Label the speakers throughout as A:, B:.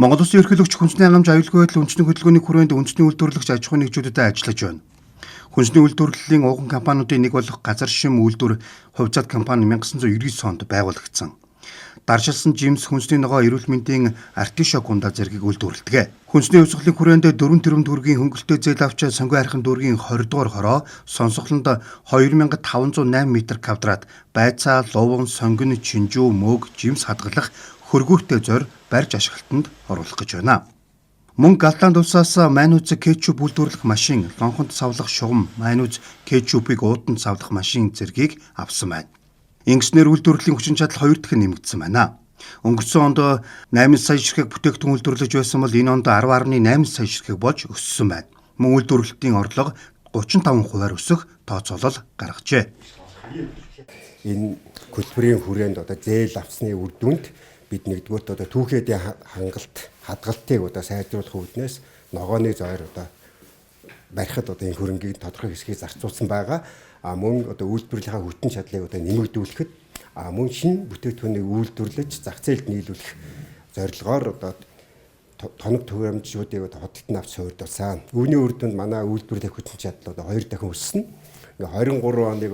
A: Монгол Улсын ерөнхийлөгч хүнсний хангамж аюулгүй байдал үндэсний хөдөлгөөний хүрээнд үндэсний үйлдвэрлэгч аж ахуйн нэгжүүдэд ажиллаж байна. Хүнсний үйлдвэрлэлийн уган компаниудын нэг болох Газар шим үйлдвэр хувьцаат компани 1999 онд байгуулагдсан. Даршилсан Жимс хүнсний ногоо эрүүл мэндийн артишок ундаа зэргийг үйлдвэрлэдэг. Хүнсний хувьсгалын хүрээнд 4 тэрбум төгрөгийн хөнгөлөлтөө зээл авч сонгой архин дүүргийн 20 дугаар хороо сонсголонд 2508 м квадрат байцаа, луван, сонгон, чинжүү, мөг, жимс хадгалах хөргүүртэй зор барьж ашиглалтанд оруулах гэж байна. Мөн Галланд улсаас майнууз кетчуп үйлдвэрлэх машин, лонхонд савлах шугам, майнууз кетчупыг ууданд савлах машин зэргийг авсан байна. Ингэснээр үйлдвэрлэлийн хүчин чадал 2 дахин нэмэгдсэн байна. Өнгөрсөн онд 8 сая ширхэг бүтээгдэхүүн үйлдвэрлэж байсан бол энэ онд 10.8 сая ширхэг болж өссөн байна. Мөн үйлдвэрлэлтийн орлого 35% өсөх тооцоолол гаргажээ.
B: Энэ хөтөлбөрийн хүрээнд зээл авсны үр дүнд бид нэгдүгээр түүхээдийн хадгалтыг сайжруулах үүднээс ногооны зойр барихад энэ хөрөнгийг тодорхой хэсгийг зарцуулсан байгаа. Мөн үйлдвэрлэлийн хүчин чадлыг нэмэгдүүлэхэд мөн шинэ бүтээгдэхүүнийг үйлдвэрлэж зах зээлд нийлүүлэх зорилгоор тоног төвөөрөмжүүдийг хотод авч суурьдуулсан. Үүний үр дүнд манай үйлдвэрлэлийн хүчин чадал 2 дахин өссөн. 23 оныг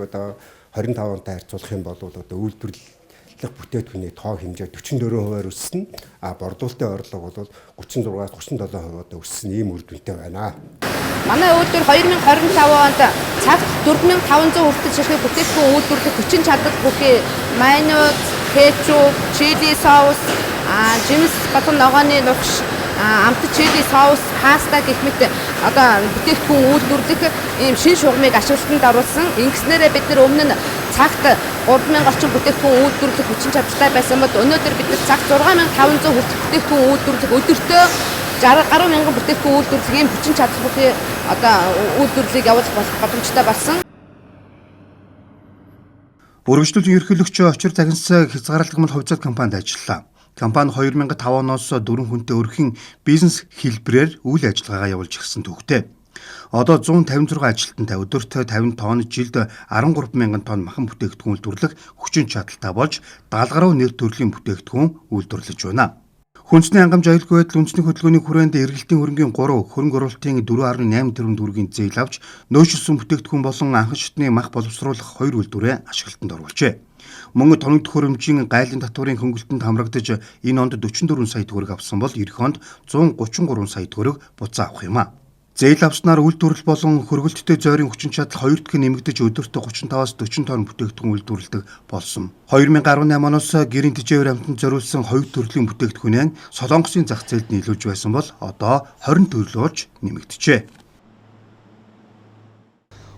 B: 25 онтой харьцуулах юм бол үйлдвэрлэх бүтээгдэхүүний тоо хэмжээ 44% өссөн. Борлуулалтын орлого бол 36-аас 37% өссөн ийм үр дүнтэй байна.
C: Манай үйлдвэр 2025 онд цагт 4500 хүртэл ширхэг бүтээгдэхүүн үйлдвэрлэх хүчин чадал бүхий майнууз, кетчуп, чили соус, жимс батон ногооны нурагш, амт чили соус, паста гэх мэт бүтээгдэхүүн үйлдвэрлэх ийм шин шугамыг ашиглалтанд оруулсан. Ингэснээрээ бид нар өмнө нь цагт 3000 орчим бүтээгдэхүүн үйлдвэрлэх хүчин чадалтай байсан бол өнөөдөр бид нар цагт 6500 хүртэл бүтээгдэхүүн үйлдвэрлэх өдөртөө 60 гаруй мянган бүтээгдэхүүн үйлдвэрлэх ийм хүчин чадал бүхий үйлдвэрлэлийг явуулах боломжтой болсон.
A: Өргөжлөлийн ерөнхийлөгч очир загинс хязгаарлагмал хувьцаат компанид ажиллалаа. Компани 2005 оноос 4 хүнтэй өрхийн бизнес хэлбэрээр үйл ажиллагаагаа явуулж ирсэн төвхтэй. Одоо 156 ажилтнтай өдөрт 50 тонн, жилд 13 мянган тонн махан бүтээгдэхүүн үйлдвэрлэх хүчин чадалтай болж 70 гаруй нэр төрлийн бүтээгдэхүүн үйлдвэрлэж байна. Хүнсний хангамж аюулгүй байдал үндэсний хөдөлгөөний хүрээнд эргэлтийн хөрөнгийн 3, хөрөнгө оруулалтын 4.8 тэрбум төгрөгийн зээл авч нөөцлсөн бүтээгдэхүүн болон анхан шатны мах боловсруулах 2 үйлдвэрээ ашиглалтанд оруулжээ. Мөн тоног төхөөрөмжийн гайлын татварын хөнгөлөлтөнд хамрагдаж энэ онд 44 сая төгрөг авсан бол эх онд 133 сая төгрөг буцаа авах юм а. Зээл авснаар үйлдвэрлэл болон хөргөлттэй зойрын хүчин чадал 2 дахин нэмэгдэж өдөртөө 35-аас 40 тонн бүтээгдэхүүн үйлдвэрлэдэг болсон. 2018 оноос гэрийн тэжээвэр амтанд зориулсан 2 төрлийн бүтээгдэхүүнээ Солонгосын зах зээлд нийлүүлж байсан бол одоо 20 төрлөөлж нэмэгдэжээ.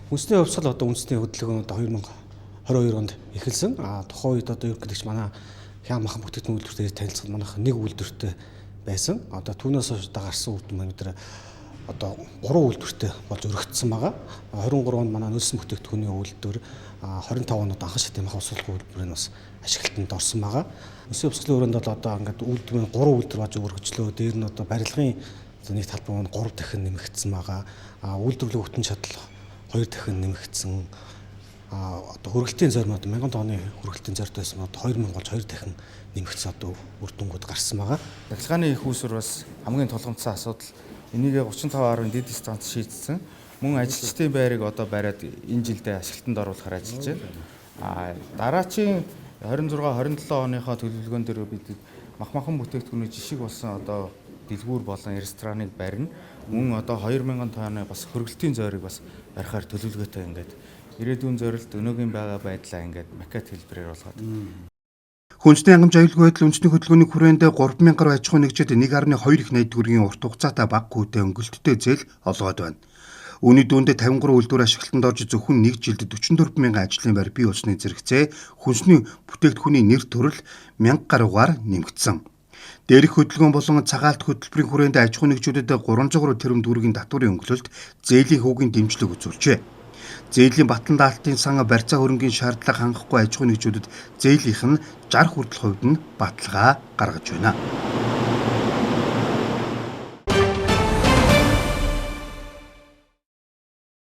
D: Хүнсний хувьсгал үндэсний хөдөлгөөн 2022 онд эхэлсэн. Тухайн үед ерөнхийлөгч манай хян махан бүтээгдэхүүн үйлдвэртэй танилцсан манайх нэг үйлдвэртэй байсан. Түүнээс хойш гарсан үр дүн өнөөдөр 3 үйлдвэртэй болж өргөгдсөн байгаа. 23 онд манай нөлсөн бүтээгдэхүүний үйлдвэр, 25 онд анхан шатны мах боловсруулах үйлдвэрийн бас ашиглалтанд орсон байгаа. Хүнсний хувьсгалын өрөөнд ингээд үйлдвэрийн 3 үйлдвэр болж өргөжлөө. Дээр нь барилгын нийт талбар нь 3 дахин нэмэгдсэн байгаа. Үйлдвэрлэлийн хүчин чадал 2 дахин нэмэгдсэн. Хөргөлтийн зойр нь 1000 тонны хөргөлтийн зойртой байсан нь 2000 болж 2 дахин нэмэгдсэн үр дүнгууд гарсан байгаа.
E: Дахилгааны их үүсвэр бас хамгийн тулгымдсан асуудал. Энийг 35.1 дэд станц шийдсэн. Мөн ажилчдын байрыг бариад энэ жилдээ ашиглалтанд оруулахар ажиллаж байна. Дараачийн 26-27 оныхоо төлөвлөгөөн дээр бид махан бүтээгдэхүүний жишг болсон дэлгүүр болон рестораныг барина. Мөн 2000 тонны бас хөргөлтийн зойрыг бас барихаар төлөвлөгөөтэй ингээд ирээдүйн зорилт өнөөгийн байгаа байдлаа ингээд макет хэлбэрээр болгоод.
A: Хүнсний хангамж аюулгүй байдал үндэсний хөдөлгөөний хүрээнд 3000 гаруй аж ахуйн нэгжид 1.2 их найд төгрөгийн урт хугацаатай бага гүйтэй өнгөлөлттэй зээл олгоод байна. Үүний дүнд 53 үйлдвэр ашиглалтанд орж зөвхөн нэг жилд 44 мянган ажлын байр бий болсны зэрэгцээ хүнсний бүтээгдэхүүний нэр төрөл 1000 гаруйгаар нэмэгдсэн. Дээрх хөдөлгөөн болон цагаалт хөтөлбөрийн хүрээнд аж ахуйн нэгжүүдэд 300 тэрбум төгрөгийн татварын өнгөлөлт зээлийн хүүгийн дэмжлэг үзүүлжээ. Зээлийн батлан даалтын сан барьцаа хөрөнгийн шаардлага хангахгүй аж ахуйн нэгжүүдэд зээлийнх нь 60 хүртэл хувьд нь баталгаа гаргаж байна.